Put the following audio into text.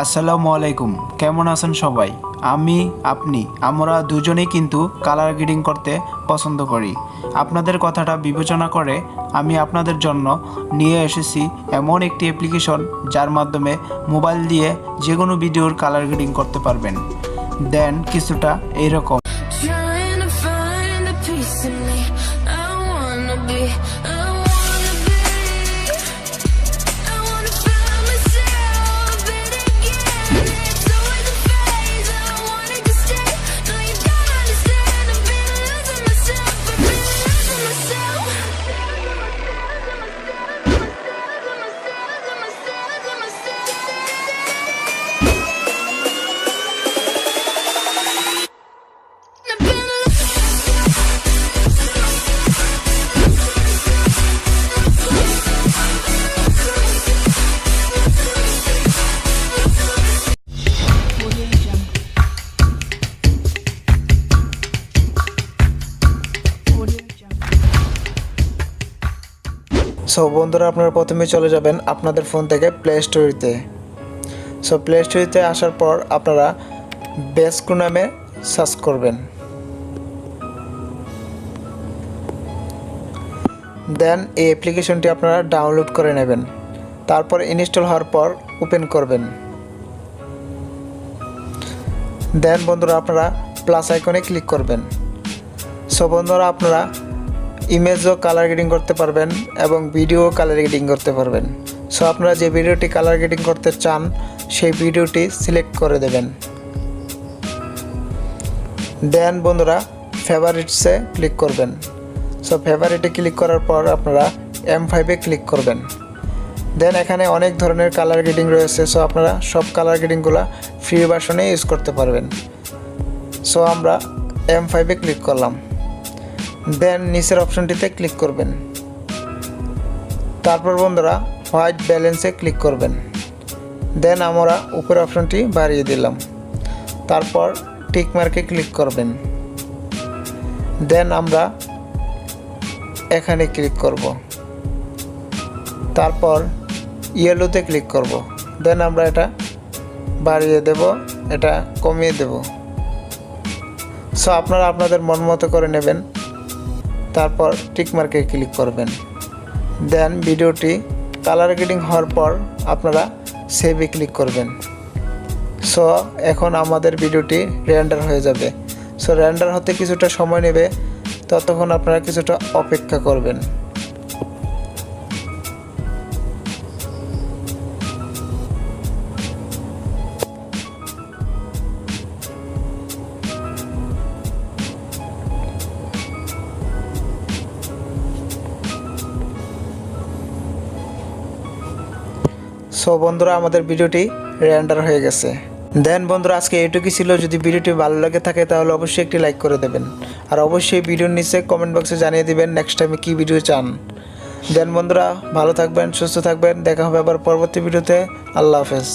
আসসালামু আলাইকুম, কেমন আছেন সবাই? আমি আপনি আমরা দুজনেই কিন্তু কালার গ্রেডিং করতে পছন্দ করি। আপনাদের কথাটা বিবেচনা করে আমি আপনাদের জন্য নিয়ে এসেছি এমন একটি অ্যাপ্লিকেশন যার মাধ্যমে মোবাইল দিয়ে যে কোনো ভিডিওর কালার গ্রেডিং করতে পারবেন। দেন কিছুটা এইরকম। সো বন্ধুরা, আপনারা প্রথমে চলে যাবেন আপনাদের ফোন থেকে প্লে স্টোরিতে। সো প্লে স্টোরিতে আসার পর আপনারা ভাস্কো নামে সার্চ করবেন। দেন এই অ্যাপ্লিকেশনটি আপনারা ডাউনলোড করে নেবেন। তারপর ইনস্টল হওয়ার পর ওপেন করবেন। দেন বন্ধুরা আপনারা প্লাস আইকনে ক্লিক করবেন। সো বন্ধুরা, আপনারা ইমেজও কালার গ্রেডিং করতে পারবেন এবং ভিডিও কালার গ্রেডিং করতে পারবেন। সো আপনারা যে ভিডিওটি কালার গ্রেডিং করতে চান সেই ভিডিওটি সিলেক্ট করে দেবেন। দেন বন্ধুরা ফেভারিটসে ক্লিক করবেন। সো ফেভারিটে ক্লিক করার পর আপনারা M5-এ ক্লিক করবেন। দেন এখানে অনেক ধরনের কালার গ্রেডিং রয়েছে। সো আপনারা সব কালার গ্রেডিংগুলো ফ্রি ভার্সনে ইউজ করতে পারবেন। সো আমরা M5-এ ক্লিক করলাম। দেন নিচের অপশনটিতে ক্লিক করবেন। তারপর বন্ধুরা হোয়াইট ব্যালেন্সে ক্লিক করবেন। দেন আমরা উপরের অপশনটি বাড়িয়ে দিলাম। তারপর টিক মার্কে ক্লিক করবেন। দেন আমরা এখানে ক্লিক করব। তারপর ইয়েলোতে ক্লিক করব। দেন আমরা এটা বাড়িয়ে দেব, এটা কমিয়ে দেব। সো আপনারা আপনাদের মন মতো করে নেবেন। তারপর টিক মার্কে ক্লিক করবেন। দেন ভিডিওটি কালার গ্রেডিং হওয়ার পর আপনারা সেভে ক্লিক করবেন। সো এখন আমাদের ভিডিওটি রেন্ডার হয়ে যাবে। সো রেন্ডার হতে কিছুটা সময় নেবে, ততক্ষণ আপনারা কিছুটা অপেক্ষা করবেন। সো বন্ধুরা, আমাদের ভিডিওটি রেন্ডার হয়ে গেছে। দেন বন্ধুরা, আজকে এইটুকুই ছিল। যদি ভিডিওটি ভালো লাগে থাকে তাহলে অবশ্যই একটি লাইক করে দেবেন, আর অবশ্যই ভিডিওর নিচে কমেন্ট বক্সে জানিয়ে দিবেন নেক্সট টাইমে কী ভিডিও চান। দেন বন্ধুরা, ভালো থাকবেন, সুস্থ থাকবেন। দেখা হবে আবার পরবর্তী ভিডিওতে। আল্লাহ হাফেজ।